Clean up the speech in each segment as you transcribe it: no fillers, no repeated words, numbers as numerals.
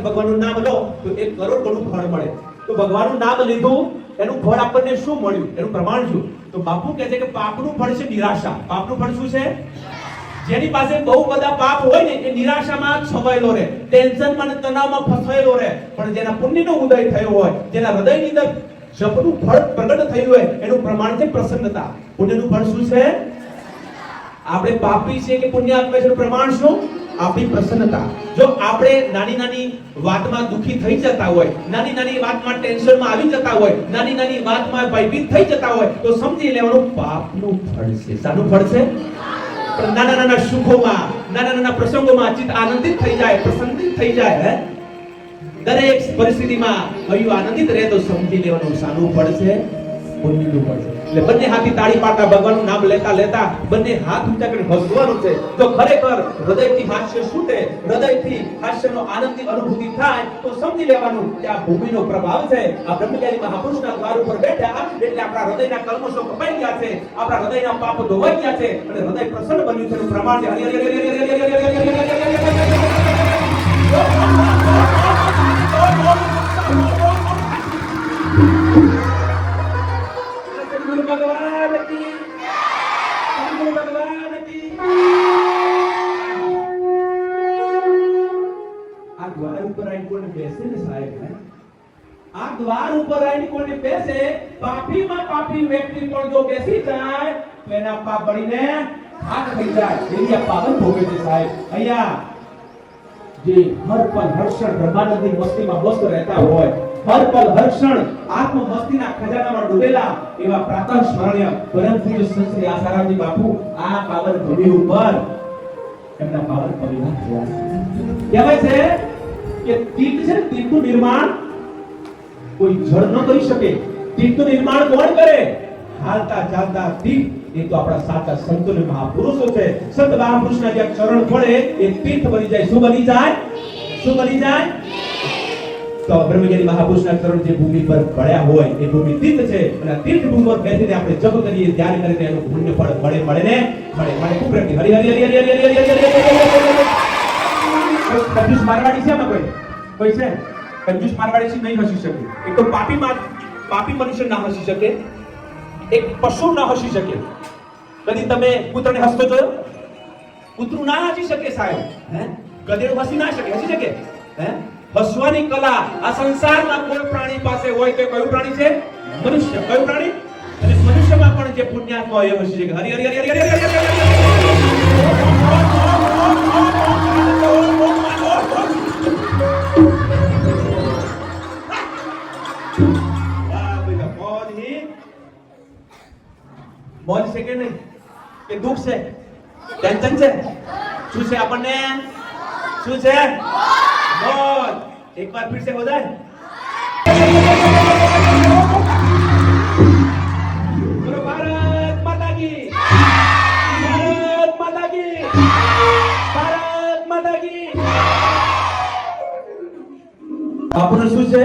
ભગવાનનું નામ લો તો 1 કરોડ ગણું ફળ મળે. તો ભગવાનનું નામ લીધું એનું ફળ આપણને શું મળ્યું એનું પ્રમાણ શું? તો બાપુ કહે છે કે પાપનું ફળ છે નિરાશા. પાપનું ફળ શું છે? જેની પાસે બહુ બધા પાપ હોય ને એ નિરાશામાં છવાયેલો રહે, ટેન્શનમાં અને તણાવમાં ફસાયેલો રહે. પણ જેના પુણ્યનો ઉદય થયો હોય, જેના હૃદયની અંદર જપનું ફળ પ્રગટ થયું હોય એનું પ્રમાણ છે પ્રસન્નતા. પુણ્યનું ફળ શું છે? આપણે પાપી છે કે પુણ્યાત્મા છે, પ્રમાણ શું? આપણી પ્રસન્નતા. જો આપણે નાની નાની વાતમાં દુખી થઈ જતા હોય, નાની નાની વાતમાં ટેન્શનમાં આવી જતા હોય, નાની નાની વાતમાં ભયભીત થઈ જતા હોય તો સમજી લેવાનું પાપનું ફળ છે. શાનું ફળ છે? પણ નાના નાના સુખોમાં, નાના નાના પ્રસંગોમાં ચિત્ત આનંદિત થઈ જાય, પ્રસન્નિત થઈ જાય, દરેક પરિસ્થિતિમાં હૈયું આનંદિત રહે તો સમજી લેવાનું શાનું ફળ છે? ભૂમિનું પડશે. એટલે બંને હાથથી તાળી પાડતા ભગવાનનું નામ લેતા લેતા બંને હાથ ઊંચા કરીને હસવાનું છે. જો ખરેખર હૃદયથી હાસ્ય છૂટે, હૃદયથી હાસ્યનો આનંદની અનુભૂતિ થાય તો સમજી લેવાનું કે આ ભૂમિનો પ્રભાવ છે. આ બ્રહ્મચારી મહાપુરુષના દ્વાર ઉપર બેઠા એટલે આપણા હૃદયના કલ્મશો કપાઈ ગયા છે, આપણા હૃદયના પાપો ધોવાઈ ગયા છે અને હૃદય પ્રસન્ન બન્યું છે. એનું પ્રમાણ છે ભગવાન કી ભગવાન કી. આ દ્વાર ઉપર આવીને કોઈને બેસે ને સાહેબ, આ દ્વાર ઉપર આવીને કોઈને બેસે, પાપીમાં પાપી વ્યક્તિ પણ જો બેસી જાય તો એના પાપ બળીને ખાક થઈ જાય. એની આ પાવન ભોગે છે સાહેબ. અહીંયા જે હર પલ હર્ષણ બ્રહ્માનંદની મસ્તીમાં મસ્ત રહેતા હોય, હર પલ હર્ષણ આત્મ મસ્તીના ખજાનામાં ડૂબેલા એવા પ્રાતઃ સ્મરણીય પરમ પૂજ્ય સંત શ્રી આસારામજી બાપુ આ પાવન ભૂમિ ઉપર એમના પાવન પવિત્ર થયા. કહેવાય છે કે તીર્થ છે, તીર્થનું નિર્માણ કોઈ જળ ન કરી શકે. તીર્થનું નિર્માણ કોણ કરે? હાલતા ચાલતા તીર્થ. એ તો આપણા સાચા સંતો અને મહાપુરુષો છે. સંત મહાપુરુષના જે ચરણ પડે એ તીર્થ બની જાય. શું બની જાય? શું બની જાય? તો બ્રહ્મચારી મહાપુરુષના ચરણ જે ભૂમિ પર પડ્યા હોય એ ભૂમિ તીર્થ છે. અને તીર્થ ભૂમિ પર બેસીને આપણે જપ કરીએ, ધ્યાન કરીને એનું પુણ્ય ફળ મળે ને મળે. ખૂબ પ્રેમથી હરી હરી હરી હરી હરી હરી હરી. કંજૂસ મારવાડી છે આમાં કોઈ છે? કંજૂસ મારવાડી છે નહીં હસી શકે. એક તો પાપી મનુષ્ય ના હસી શકે, એક પશુ ના હસી શકે. કદી તમે કૂતરાને હસતો જોયો? કૂતરું ના હસી શકે સાહેબ. ગધેડું હસી ના શકે? હસી શકે? હસવાની કલા આ સંસારમાં કોઈ પ્રાણી પાસે હોય તો કયું પ્રાણી છે? મનુષ્ય. કયું પ્રાણી? અને મનુષ્યમાં પણ જે પુણ્યાત્મા હોય એ હસી શકે. હરી હરી હરી હરી હરી મોજ છે કે નહીં? કે દુઃખ છે? ટેન્શન છે? શું છે આપણને? શું છે? મોજ. એક બાર फिर से हो जाए. बोलो भारत माता की, भारत माता की, भारत माता की. આપણો શું છે?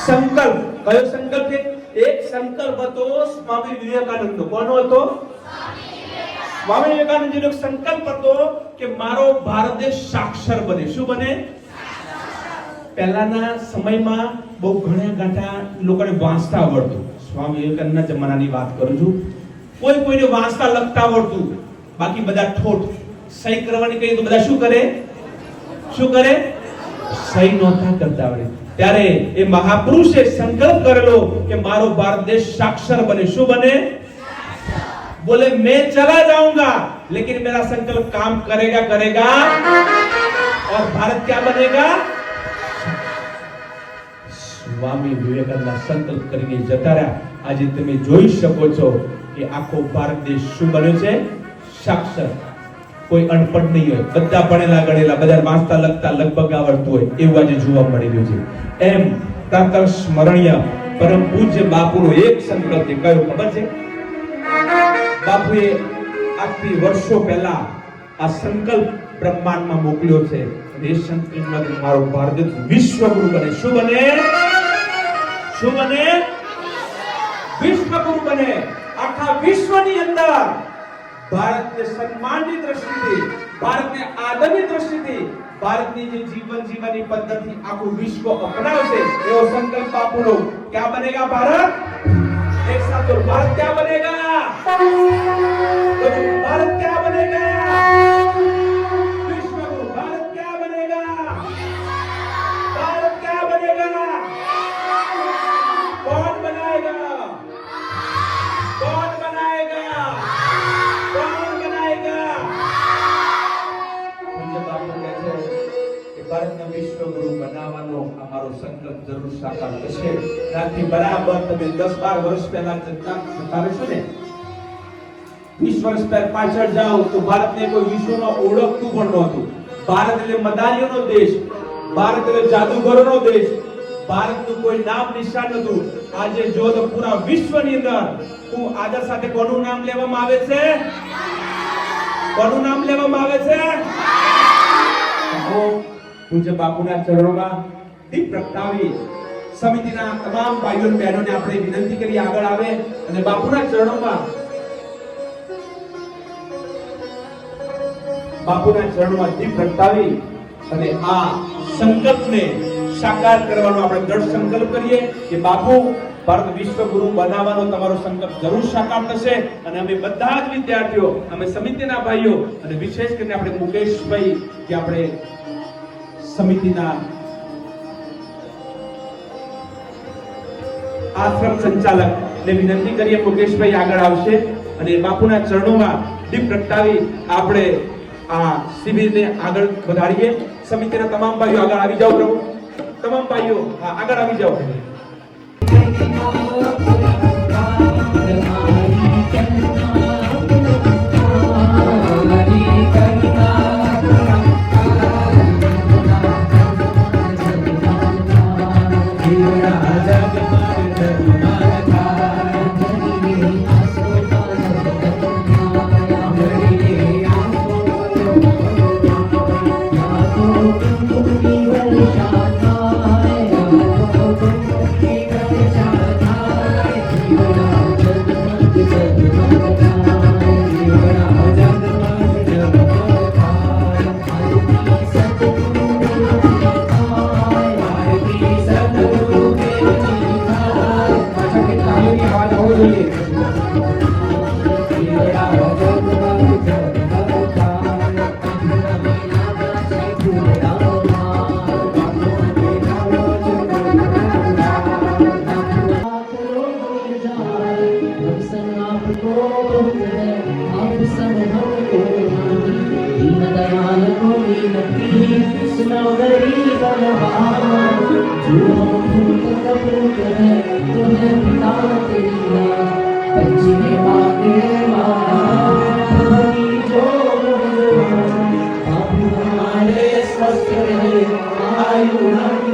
સંકલ્પ. કયો સંકલ્પ છે? એક સંકલ્પ હતો સ્વામી વિવેકાનંદનો. કોનો હતો? સ્વામી વિવેકાનંદજીનો સંકલ્પ હતો કે મારો ભારત દેશ સાક્ષર બને. શું બને? પહેલાના સમયમાં બહુ ઘણા ગાંઠા લોકોને વાંચતા આવડતું. સ્વામી વિવેકાનંદના જમાનાની વાત કરું છું. કોઈને વાંચતા લખતા આવડતું, બાકી બધા ઠોઠ. સહી કરવાની કહીએ તો બધા શું કરે? શું કરે? સહી નહોતા કરતા આવડે. ત્યારે એ મહાપુરુષે સંકલ્પ કરેલો કે મારો ભારત દેશ સાક્ષર બને. શું બને? बोले मैं चला जाऊंगा लेकिन मेरा संकल्प काम करेगा करेगा और भारत क्या बनेगा? સ્વામી વિવેકાનંદ સંકલ્પ કરીને જતા રહ્યા. આજે તમે જોઈ શકો છો કે આખો ભારત દેશ શું બન્યો છે? સાક્ષર. કોઈ અનપઢ નહીં હોય, બધા ભણેલા ગણેલા, બધા વાંચતા લખતા લગભગ આવડતું હોય એવું આજે જોવા મળી રહ્યું છે. એમ પ્રાતઃ સ્મરણીય પરમ પૂજ્ય બાપુનો એક સંકલ્પ છે. કયો ખબર છે? બાપુએ આજથી વર્ષો પહેલા આ સંકલ્પ બ્રહ્માંડમાં મોકલ્યો છે. એ સંકલ્પમાં મારો ભારત વિશ્વગુરુ બને. શું બને? શું બને? વિશ્વગુરુ બને. આખા વિશ્વની અંદર ભારતને સન્માનની દ્રષ્ટિથી, ભારતને આદરની દ્રષ્ટિથી, ભારતની જે જીવન જીવવાની પદ્ધતિ આખું વિશ્વ અપનાવશે એવો સંકલ્પ બાપુનો. ક્યાં બનેગા ભારત? एक साथ तो भारत क्या बनेगा? तो भारत क्या बनेगा? विश्वगुरु भारत क्या बनेगा? भारत क्या बनेगा? कौन बनाएगा? कौन बनाएगा? कौन बनाएगा? मुझे बापू कहते हैं कि भारतના વિશ્વગુરુ બનાવવાનો અમારો સંકલ્પ જરૂર સાકાર થશે. રાતથી બરાબર તમે 10-12 વર્ષ પહેલા જતા રહેશો ને, 20 વર્ષ પહેલા પાછળ જાઓ તો ભારતને કોઈ વિશ્વમાં ઓળખતું પણ નહોતું. ભારત એટલે મદારીઓનો દેશ, ભારત એટલે જાદુગરોનો દેશ, ભારતનું કોઈ નામ નિશાન નતું. આજે જો તો પૂરા વિશ્વની અંદર હું આદર સાથે કોનું નામ લેવામાં આવે છે? કોનું નામ લેવામાં આવે છે? પૂજ્ય બાપુના ચરણોમાં દીપ પ્રગટાવી સમિતિના તમામ ભાઈઓ અને બહેનોને આપણે વિનંતી કરી આગળ આવે અને બાપુના ચરણોમાં દીપ પ્રગટાવી અને આ સંકલ્પને સાકાર કરવાનો આપણે દ્રઢ સંકલ્પ કરીએ કે બાપુ ભારત વિશ્વગુરુ બનાવવાનો તમારો સંકલ્પ જરૂર સાકાર થશે. અને અમે બધા જ વિદ્યાર્થીઓ, અમે સમિતિના ભાઈઓ અને વિશેષ કરીને આપણે મુકેશભાઈ જે આપણે સમિતિના આશ્રમ સંચાલક ને વિનંતી કરીએ મુકેશભાઈ આગળ આવશે અને બાપુના ચરણોમાં દીપ પ્રગટાવી આપણે આ શિબિરને આગળ વધારીએ. સમિતિના તમામ ભાઈઓ આગળ આવી જાઓ. પ્રભુ તમામ ભાઈઓ આગળ આવી જાઓ. आयु